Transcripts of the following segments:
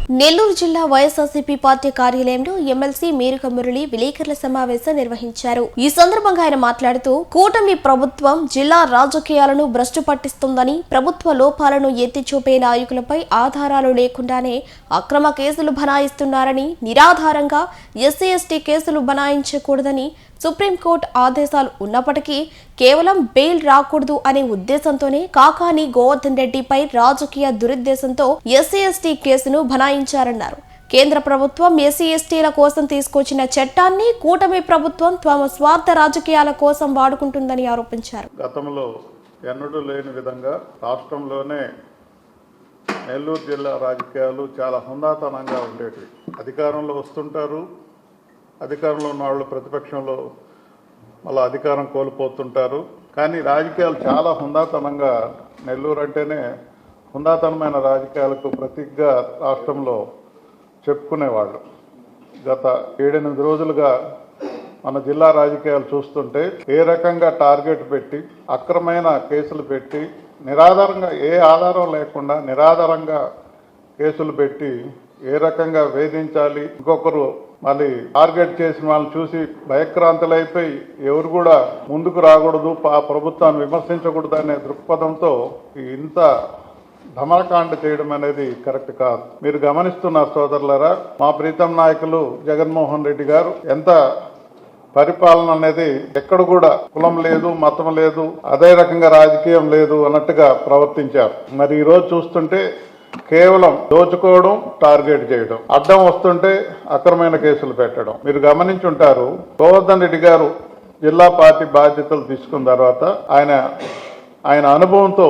నెల్లూరు జిల్లా వైఎస్ఆర్సీపీ పార్టీ కార్యాలయంలో ఎమ్మెల్సీ మేరుక మురళి విలేకరుల సమావేశం నిర్వహించారు. ఈ సందర్భంగా ఆయన మాట్లాడుతూ కూటమి ప్రభుత్వం జిల్లా రాజకీయాలను భ్రష్టు పట్టిస్తుందని, ప్రభుత్వ లోపాలను ఎత్తిచూపే నాయకులపై ఆధారాలు లేకుండానే అక్రమ కేసులు బనాయిస్తున్నారని, నిరాధారంగా ఎస్సీ ఎస్టీ కేసులు బనాయించకూడదని సుప్రీంకోర్టు ఆదేశాలు ఉన్నప్పటికీ కేవలం బెయిల్ రాకూడదు అనే ఉద్దేశంతోనే కాకాని గోవర్ధన్ రెడ్డిపై రాజకీయ దురుద్దేశంతో ఎస్సీ ఎస్టీ కేసును బనాయించారన్నారు. కేంద్ర ప్రభుత్వం ఎస్సీ ఎస్టీల కోసం తీసుకొచ్చిన చట్టాన్ని కూటమి ప్రభుత్వం తమ స్వార్థ రాజకీయాల కోసం వాడుకుంటుందని ఆరోపించారు. గతంలో ఎన్నడూ లేని విధంగా రాష్ట్రంలోనే నెల్లూరు జిల్లా రాజకీయాలు చాలా హుందాతనంగా ఉండేవి. అధికారంలో వస్తుంటారు, అధికారంలో ఉన్న వాళ్ళు ప్రతిపక్షంలో మళ్ళీ అధికారం కోల్పోతుంటారు. కానీ రాజకీయాలు చాలా హుందాతనంగా, నెల్లూరు అంటేనే హుందాతనమైన రాజకీయాలకు ప్రతీకగా రాష్ట్రంలో చెప్పుకునేవాళ్ళు. గత 7-8 రోజులుగా మన జిల్లా రాజకీయాలు చూస్తుంటే ఏ రకంగా టార్గెట్ పెట్టి, అక్రమైన కేసులు పెట్టి, నిరాధారంగా ఏ ఆధారం లేకుండా నిరాధారంగా కేసులు పెట్టి ఏ రకంగా వేధించాలి, ఇంకొకరు మళ్ళీ టార్గెట్ చేసిన వాళ్ళని చూసి భయక్రాంతులైపోయి ఎవరు కూడా ముందుకు రాకూడదు, ప్రభుత్వాన్ని విమర్శించకూడదు అనే దృక్పథంతో ఇంత ధమరకాండ చేయడం అనేది కరెక్ట్ కాదు. మీరు గమనిస్తున్నారు సోదరులారా, మా ప్రీతం నాయకులు జగన్మోహన్ రెడ్డి గారు ఎంత పరిపాలన అనేది ఎక్కడ కూడా కులం లేదు, మతం లేదు, అదే రకంగా రాజకీయం లేదు అన్నట్టుగా ప్రవర్తించారు. మరి ఈరోజు చూస్తుంటే కేవలం దోచుకోవడం, టార్గెట్ చేయడం, అడ్డం వస్తుంటే అక్రమైన కేసులు పెట్టడం. మీరు గమనించుంటారు, గోవర్ధన్ రెడ్డి గారు జిల్లా పార్టీ బాధ్యతలు తీసుకున్న తర్వాత ఆయన అనుభవంతో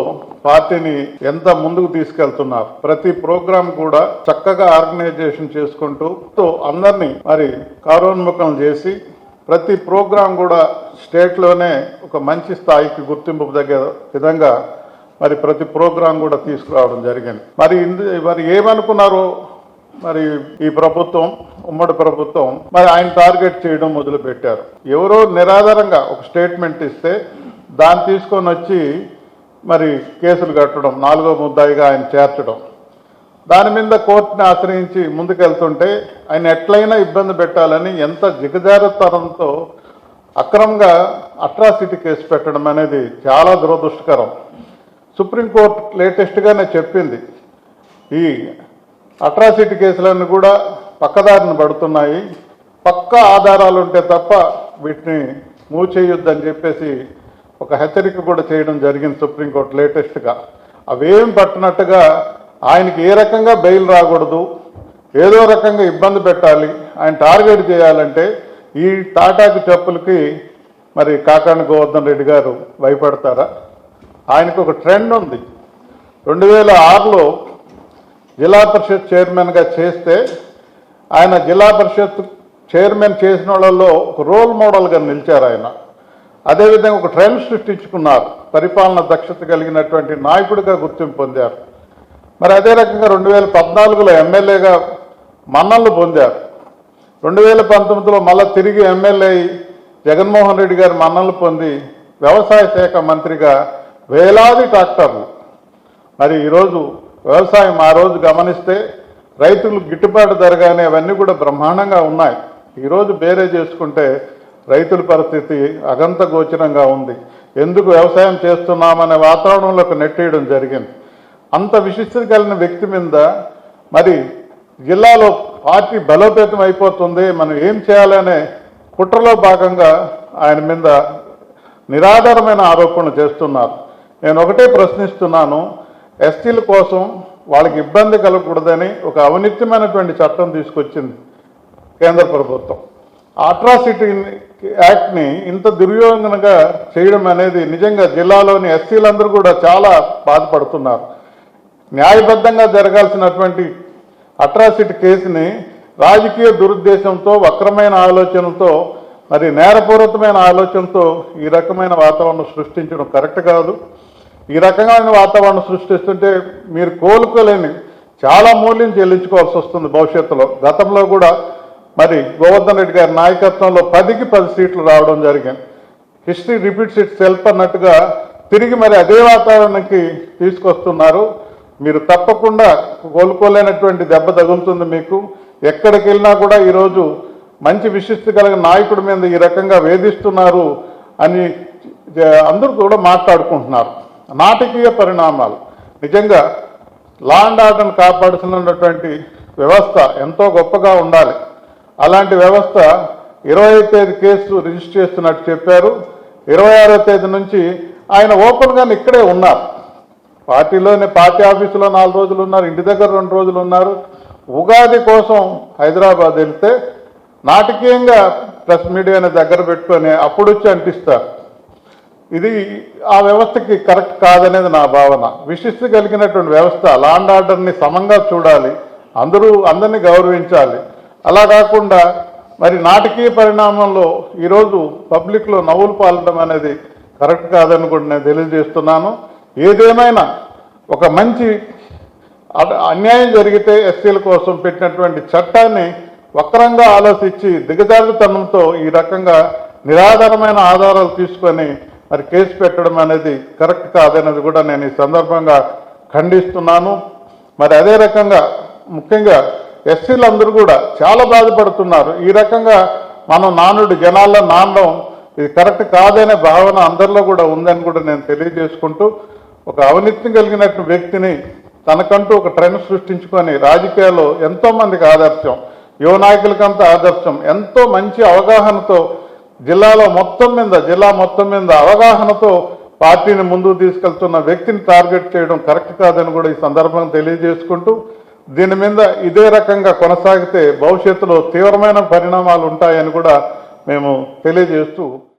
పార్టీని ఎంత ముందుకు తీసుకెళ్తున్నారు. ప్రతి ప్రోగ్రాం కూడా చక్కగా ఆర్గనైజేషన్ చేసుకుంటూ అందరినీ మరి కార్యోన్ముఖం చేసి ప్రతి ప్రోగ్రాం కూడా స్టేట్లోనే ఒక మంచి స్థాయికి గుర్తింపు దగ్గర విధంగా మరి ప్రతి ప్రోగ్రాం కూడా తీసుకురావడం జరిగింది. మరి ఏమనుకున్నారు, మరి ఈ ప్రభుత్వం, ఉమ్మడి ప్రభుత్వం మరి ఆయన టార్గెట్ చేయడం మొదలు పెట్టారు. ఎవరో నిరాధారంగా ఒక స్టేట్మెంట్ ఇస్తే దాన్ని తీసుకొని వచ్చి మరి కేసులు కట్టడం, 4వ ముద్దాయిగా ఆయన చేర్చడం, దాని మీద కోర్టుని ఆశ్రయించి ముందుకెళ్తుంటే ఆయన ఎట్లయినా ఇబ్బంది పెట్టాలని ఎంత జిగజారుతనంతో అక్రమంగా అట్రాసిటీ కేసు పెట్టడం అనేది చాలా దురదృష్టకరం. సుప్రీంకోర్టు లేటెస్ట్గానే చెప్పింది, ఈ అట్రాసిటీ కేసులన్నీ కూడా పక్కదారిని పడుతున్నాయి, పక్కా ఆధారాలు ఉంటే తప్ప వీటిని మూవ్ చేయొద్దని చెప్పేసి ఒక హెచ్చరిక కూడా చేయడం జరిగింది సుప్రీంకోర్టు లేటెస్ట్గా. అవేం పట్టినట్టుగా ఆయనకి ఏ రకంగా బెయిల్ రాకూడదు, ఏదో రకంగా ఇబ్బంది పెట్టాలి, ఆయన టార్గెట్ చేయాలంటే ఈ తాటాకు చెప్పులకి మరి కాకాని గోవర్ధన్ రెడ్డి గారు భయపడతారా? ఆయనకు ఒక ట్రెండ్ ఉంది. 2006లో జిల్లా పరిషత్ చైర్మన్గా చేస్తే ఆయన జిల్లా పరిషత్ చైర్మన్ చేసిన వాళ్ళలో ఒక రోల్ మోడల్గా నిలిచారు ఆయన. అదేవిధంగా ఒక ట్రెండ్ సృష్టించుకున్నారు, పరిపాలన దక్షత కలిగినటువంటి నాయకుడిగా గుర్తింపు పొందారు. మరి అదే రకంగా 2014లో ఎమ్మెల్యేగా మన్ననలు పొందారు. 2019లో మళ్ళీ తిరిగి ఎమ్మెల్యే జగన్మోహన్ రెడ్డి గారు మన్ననలు పొంది వ్యవసాయ శాఖ మంత్రిగా వేలాది ట్రాక్టర్లు. మరి ఈరోజు వ్యవసాయం ఆ రోజు గమనిస్తే రైతులు గిట్టుబాటు ధరగానే అవన్నీ కూడా బ్రహ్మాండంగా ఉన్నాయి. ఈరోజు బేరే చేసుకుంటే రైతుల పరిస్థితి అగంత గోచరంగా ఉంది. ఎందుకు వ్యవసాయం చేస్తున్నామనే వాతావరణంలోకి నెట్టేయడం జరిగింది. అంత విశిష్టత కలిగిన వ్యక్తి మీద మరి జిల్లాలో పార్టీ బలోపేతం అయిపోతుంది, మనం ఏం చేయాలనే కుట్రలో భాగంగా ఆయన మీద నిరాధారమైన ఆరోపణలు చేస్తున్నారు. నేను ఒకటే ప్రశ్నిస్తున్నాను, ఎస్టీల కోసం వాళ్ళకి ఇబ్బంది కలగకూడదని ఒక అవినీతిమైనటువంటి చట్టం తీసుకొచ్చింది కేంద్ర ప్రభుత్వం. అట్రాసిటీ యాక్ట్ని ఇంత దుర్యోగంగా చేయడం అనేది నిజంగా జిల్లాలోని ఎస్సీలందరూ కూడా చాలా బాధపడుతున్నారు. న్యాయబద్ధంగా జరగాల్సినటువంటి అట్రాసిటీ కేసుని రాజకీయ దురుద్దేశంతో, వక్రమైన ఆలోచనతో, మరి నేరపూరితమైన ఆలోచనతో ఈ రకమైన వాతావరణం సృష్టించడం కరెక్ట్ కాదు. ఈ రకమైన వాతావరణం సృష్టిస్తుంటే మీరు కోలుకోలేని చాలా మూల్యం చెల్లించుకోవాల్సి వస్తుంది భవిష్యత్తులో. గతంలో కూడా మరి గోవర్ధన్ రెడ్డి గారి నాయకత్వంలో 10కి 10 సీట్లు రావడం జరిగింది. హిస్టరీ రిపీట్స్ ఇట్ సెల్ఫ్ అన్నట్టుగా తిరిగి మరి అదే వాతావరణానికి తీసుకొస్తున్నారు. మీరు తప్పకుండా కోలుకోలేనటువంటి దెబ్బ తగులుతుంది మీకు. ఎక్కడికి వెళ్ళినా కూడా ఈరోజు మంచి విశిష్ట కలిగిన నాయకుడి మీద ఈ రకంగా వేధిస్తున్నారు అని అందరూ కూడా మాట్లాడుకుంటున్నారు. నాటకీయ పరిణామాలు. నిజంగా లా అండ్ ఆర్డర్ని కాపాడుతున్నటువంటి వ్యవస్థ ఎంతో గొప్పగా ఉండాలి. అలాంటి వ్యవస్థ 20వ తేదీ కేసు రిజిస్టర్ చేస్తున్నట్టు చెప్పారు. 26వ తేదీ నుంచి ఆయన ఓపెన్గా ఇక్కడే ఉన్నారు. పార్టీ ఆఫీసులో 4 రోజులు ఉన్నారు, ఇంటి దగ్గర 2 రోజులు ఉన్నారు. ఉగాది కోసం హైదరాబాద్ వెళ్తే నాటకీయంగా ప్రెస్ మీడియాని దగ్గర పెట్టుకొని అప్పుడు వచ్చి అంటిస్తారు. ఇది ఆ వ్యవస్థకి కరెక్ట్ కాదనేది నా భావన. విశిష్ట కలిగినటువంటి వ్యవస్థ లా అండ్ ఆర్డర్ని సమంగా చూడాలి, అందరినీ గౌరవించాలి. అలా కాకుండా మరి నాటకీయ పరిణామంలో ఈరోజు పబ్లిక్లో నవ్వులు పాలడం అనేది కరెక్ట్ కాదని కూడా నేను తెలియజేస్తున్నాను. ఏదేమైనా ఒక మంచి అన్యాయం జరిగితే ఎస్సీల కోసం పెట్టినటువంటి చట్టాన్ని వక్రంగా ఆలోచించి దిగజారుతనంతో ఈ రకంగా నిరాధారమైన ఆధారాలు తీసుకొని మరి కేసు పెట్టడం అనేది కరెక్ట్ కాదనేది కూడా నేను ఈ సందర్భంగా ఖండిస్తున్నాను. మరి అదే రకంగా ముఖ్యంగా ఎస్సీలందరూ కూడా చాలా బాధపడుతున్నారు. ఈ రకంగా మనం జనాల్లో నానడం ఇది కరెక్ట్ కాదనే భావన అందరిలో కూడా ఉందని కూడా నేను తెలియజేసుకుంటూ, ఒక అవినీతి కలిగినట్టు వ్యక్తిని తనకంటూ ఒక ట్రెండ్ సృష్టించుకొని రాజకీయాల్లో ఎంతోమందికి ఆదర్శం, యువ నాయకులకంతా ఆదర్శం, ఎంతో మంచి అవగాహనతో జిల్లా మొత్తం మీద అవగాహనతో పార్టీని ముందుకు తీసుకెళ్తున్న వ్యక్తిని టార్గెట్ చేయడం కరెక్ట్ కాదని కూడా ఈ సందర్భంగా తెలియజేసుకుంటూ, దీని మీద ఇదే రకంగా కొనసాగితే భవిష్యత్తులో తీవ్రమైన పరిణామాలు ఉంటాయని కూడా మేము తెలియజేస్తూ